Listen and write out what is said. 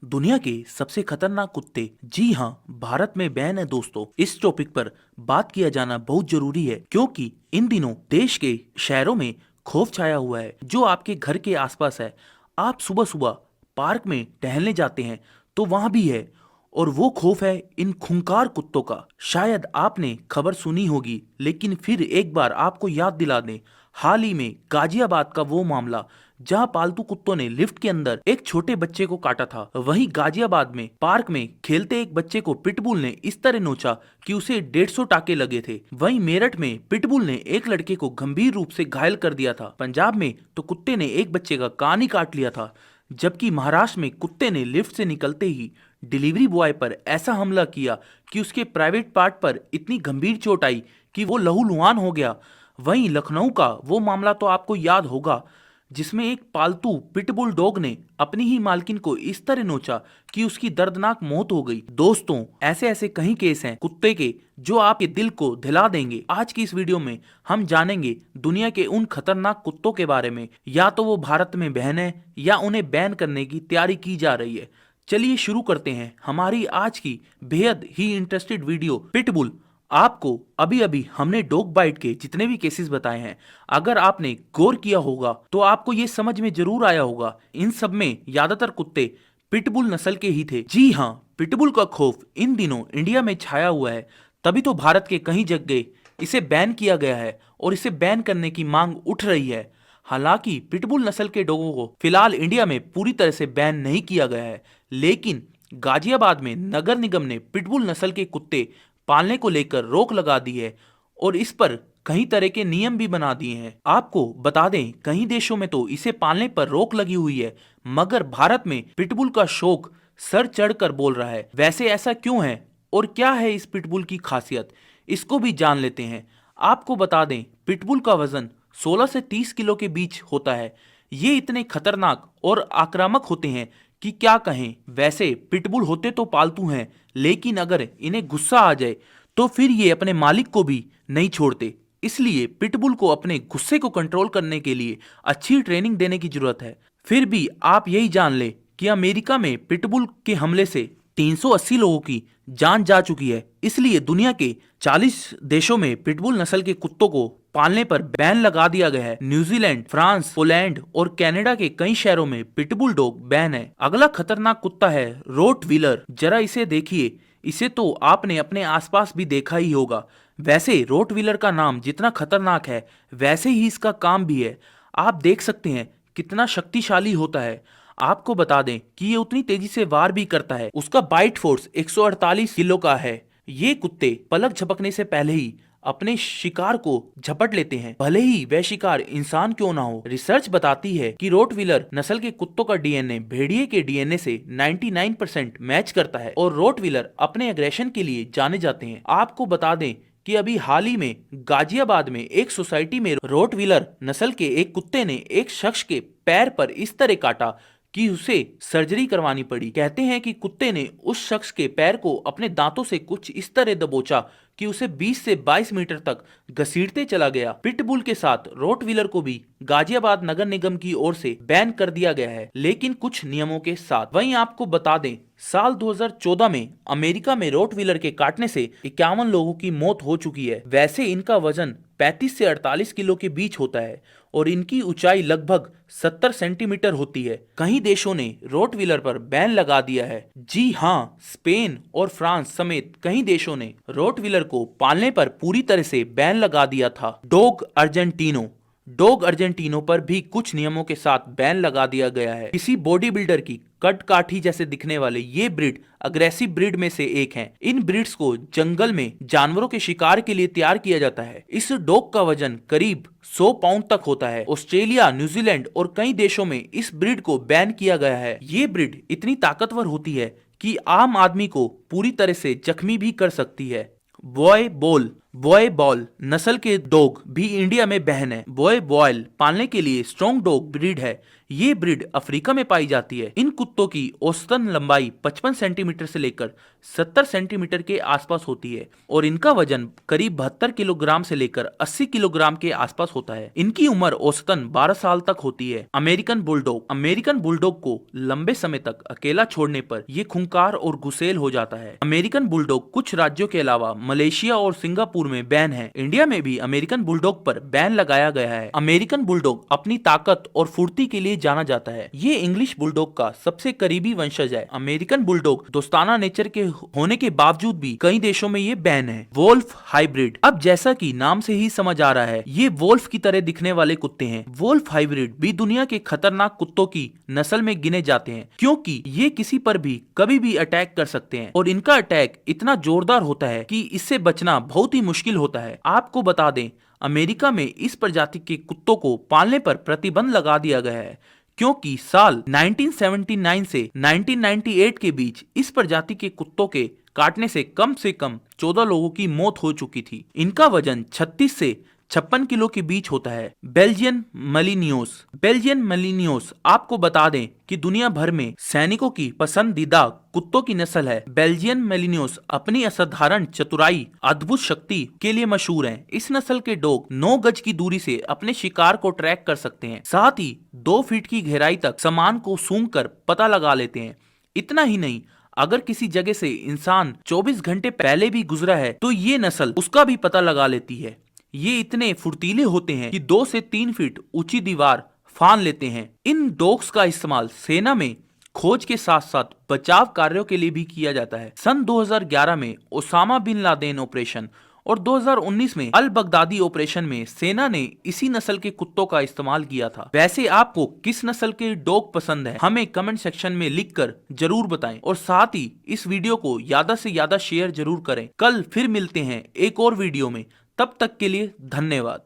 दुनिया के सबसे खतरनाक कुत्ते। जी हाँ, भारत में बैन है दोस्तों। इस टॉपिक पर बात किया जाना बहुत जरूरी है क्योंकि इन दिनों देश के शहरों में खौफ छाया हुआ है जो आपके घर के आसपास है। आप सुबह सुबह पार्क में टहलने जाते हैं तो वहां भी है, और वो खौफ है इन खूंखार कुत्तों का। शायद आपने खबर सुनी होगी, लेकिन फिर एक बार आपको याद दिला दें। हाल ही में गाजियाबाद का वो मामला जहां पालतू कुत्तों ने लिफ्ट के अंदर एक छोटे बच्चे को काटा था। वहीं गाजियाबाद में पार्क में खेलते एक बच्चे को पिटबुल ने इस तरह नोचा कि उसे 150 टाके लगे थे। वहीं मेरठ में पिटबुल ने एक लड़के को गंभीर रूप से घायल कर दिया था। पंजाब में तो कुत्ते ने एक बच्चे का कान ही काट लिया था। जबकि महाराष्ट्र में कुत्ते ने लिफ्ट से निकलते ही डिलीवरी बॉय पर ऐसा हमला किया कि उसके प्राइवेट पार्ट पर इतनी गंभीर चोट आई कि वो लहूलुहान हो गया। वहीं लखनऊ का वो मामला तो आपको याद होगा, जिसमें एक पालतू पिटबुल डॉग ने अपनी ही मालकिन को इस तरह नोचा कि उसकी दर्दनाक मौत हो गई। दोस्तों, ऐसे ऐसे कई केस हैं कुत्ते के जो आपके दिल को दिला देंगे। आज की इस वीडियो में हम जानेंगे दुनिया के उन खतरनाक कुत्तों के बारे में। या तो वो भारत में बैन है या उन्हें बैन करने की तैयारी की जा रही है। चलिए शुरू करते हैं हमारी आज की बेहद ही इंटरेस्टेड वीडियो पिटबुल। आपको अभी अभी हमने डॉग बाइट के जितने भी केसेस बताए हैं, अगर आपने गौर किया होगा तो आपको ये समझ में जरूर आया होगा इन सब में ज्यादातर कुत्ते पिटबुल नस्ल के ही थे। जी हाँ, पिटबुल का खौफ इन दिनों इंडिया में छाया हुआ है। तभी तो भारत के कई जगह इसे बैन किया गया है और इसे बैन करने की मांग उठ रही है। हालांकि पिटबुल नस्ल के डॉगों को फिलहाल इंडिया में पूरी तरह से बैन नहीं किया गया है, लेकिन गाजियाबाद में नगर निगम ने पिटबुल नस्ल के कुत्ते पालने को लेकर रोक लगा दी है और इस पर कई तरह के नियम भी बना दिए हैं। आपको बता दें, कई देशों में तो इसे पालने पर रोक लगी हुई है, मगर भारत में पिटबुल का शौक सर चढ़कर बोल रहा है। वैसे ऐसा क्यों है और क्या है इस पिटबुल की खासियत, इसको भी जान लेते हैं। आपको बता दें, पिटबुल का वजन 16 से 30 किलो के बीच होता है। ये इतने खतरनाक और आक्रामक होते हैं कि क्या कहें। वैसे पिटबुल होते तो पालतू हैं, लेकिन अगर इन्हें गुस्सा आ जाए तो फिर ये अपने मालिक को भी नहीं छोड़ते। इसलिए पिटबुल को अपने गुस्से को कंट्रोल करने के लिए अच्छी ट्रेनिंग देने की जरूरत है। फिर भी आप यही जान ले कि अमेरिका में पिटबुल के हमले से 380 लोगों की जान जा चुकी है। इसलिए दुनिया के 40 देशों में पिटबुल नस्ल के कुत्तों को पालने पर बैन लगा दिया गया है। न्यूजीलैंड, फ्रांस, पोलैंड और कनाडा के कई शहरों में पिटबुल डॉग बैन है। अगला खतरनाक कुत्ता है रोटवीलर। जरा इसे देखिए, इसे तो आपने अपने आसपास भी देखा ही होगा। वैसे रोटवीलर का नाम जितना खतरनाक है, वैसे ही इसका काम भी है। आप देख सकते हैं कितना शक्तिशाली होता है। आपको बता दें कि ये उतनी तेजी से वार भी करता है। उसका बाइट फोर्स 148 किलो का है। ये कुत्ते पलक झपकने से पहले ही अपने शिकार को झपट लेते हैं, भले ही वह शिकार इंसान क्यों ना हो। रिसर्च बताती है कि रोटवीलर नस्ल के कुत्तों का डीएनए भेड़िए के डीएनए से 99% मैच करता है और रोटवीलर अपने एग्रेशन के लिए जाने जाते हैं। आपको बता दें कि अभी हाल ही में गाजियाबाद में एक सोसाइटी में रोटवीलर नस्ल के एक कुत्ते ने एक शख्स के पैर पर इस तरह काटा कि उसे सर्जरी करवानी पड़ी। कहते हैं कि कुत्ते ने उस शख्स के पैर को अपने दांतों से कुछ इस तरह दबोचा कि उसे 20 से 22 मीटर तक घसीटते चला गया। पिटबुल के साथ रोटवीलर को भी गाजियाबाद नगर निगम की ओर से बैन कर दिया गया है, लेकिन कुछ नियमों के साथ। वहीं आपको बता दें, साल 2014 में अमेरिका में रोटवीलर के काटने से 51 लोगों की मौत हो चुकी है। वैसे इनका वजन 35 से 48 किलो के बीच होता है और इनकी ऊंचाई लगभग 70 सेंटीमीटर होती है। कई देशों ने रोटवीलर पर बैन लगा दिया है। जी हाँ, स्पेन और फ्रांस समेत कई देशों ने रोटवीलर को पालने पर पूरी तरह से बैन लगा दिया था। डॉग अर्जेंटीनो पर भी कुछ नियमों के साथ बैन लगा दिया गया है। किसी बॉडी बिल्डर की कट काठी जैसे दिखने वाले ये ब्रीड अग्रेसिव ब्रीड में से एक हैं। इन ब्रीड्स को जंगल में जानवरों के शिकार के लिए तैयार किया जाता है। इस डॉग का वजन करीब 100 पाउंड तक होता है। ऑस्ट्रेलिया, न्यूजीलैंड और कई देशों में इस ब्रीड को बैन किया गया है। ये ब्रीड इतनी ताकतवर होती है कि आम आदमी को पूरी तरह से जख्मी भी कर सकती है। बॉय बॉल बॉय बॉल नस्ल के डॉग भी इंडिया में बैन है। बॉय बॉयल पालने के लिए स्ट्रॉन्ग डॉग ब्रीड है। ये ब्रीड अफ्रीका में पाई जाती है। इन कुत्तों की औसतन लंबाई 55 सेंटीमीटर से लेकर 70 सेंटीमीटर के आसपास होती है और इनका वजन करीब 72 किलोग्राम से लेकर 80 किलोग्राम के आसपास होता है। इनकी उम्र औसतन 12 साल तक होती है। अमेरिकन बुलडॉग को लंबे समय तक अकेला छोड़ने पर ये खूंखार और गुस्सैल हो जाता है। अमेरिकन बुलडॉग कुछ राज्यों के अलावा मलेशिया और सिंगापुर में बैन है। इंडिया में भी अमेरिकन बुलडॉग पर बैन लगाया गया है। अमेरिकन बुलडॉग अपनी ताकत और फुर्ती के लिए जाना जाता है। ये इंग्लिश बुलडॉग का सबसे करीबी वंशज है। अमेरिकन बुलडॉग दोस्ताना नेचर के होने के बावजूद भी कई देशों में ये बैन है। वोल्फ हाइब्रिड, अब जैसा कि नाम से ही समझ आ रहा है, ये वोल्फ की तरह दिखने वाले कुत्ते हैं। वोल्फ हाइब्रिड भी दुनिया के खतरनाक कुत्तों की नस्ल में गिने जाते हैं क्योंकि ये किसी पर भी कभी भी अटैक कर सकते हैं और इनका अटैक इतना जोरदार होता है कि इससे बचना बहुत ही मुश्किल होता है। आपको बता दें, अमेरिका में इस प्रजाति के कुत्तों को पालने पर प्रतिबंध लगा दिया गया है क्योंकि साल 1979 से 1998 के बीच इस प्रजाति के कुत्तों के काटने से कम 14 लोगों की मौत हो चुकी थी। इनका वजन 36 से 56 किलो के बीच होता है। बेल्जियन मलिनियोस आपको बता दें कि दुनिया भर में सैनिकों की पसंदीदा कुत्तों की नस्ल है। बेल्जियन मेलिनियोस अपनी असाधारण चतुराई, अद्भुत शक्ति के लिए मशहूर हैं। इस नस्ल के डॉग 9 गज की दूरी से अपने शिकार को ट्रैक कर सकते हैं। साथ ही 2 फीट की गहराई तक सामान को सूंघकर पता लगा लेते हैं। इतना ही नहीं, अगर किसी जगह से इंसान 24 घंटे पहले भी गुजरा है तो ये नस्ल उसका भी पता लगा लेती है। ये इतने फुर्तीले होते हैं कि 2 से 3 फीट ऊंची दीवार फान लेते हैं। इन डॉग्स का इस्तेमाल सेना में खोज के साथ साथ बचाव कार्यों के लिए भी किया जाता है। सन 2011 में ओसामा बिन लादेन ऑपरेशन और 2019 में अल बगदादी ऑपरेशन में सेना ने इसी नस्ल के कुत्तों का इस्तेमाल किया था। वैसे आपको किस नस्ल के डॉग पसंद है, हमें कमेंट सेक्शन में लिखकर जरूर बताएं और साथ ही इस वीडियो को ज्यादा से ज्यादा शेयर जरूर करें। कल फिर मिलते हैं एक और वीडियो में, तब तक के लिए धन्यवाद।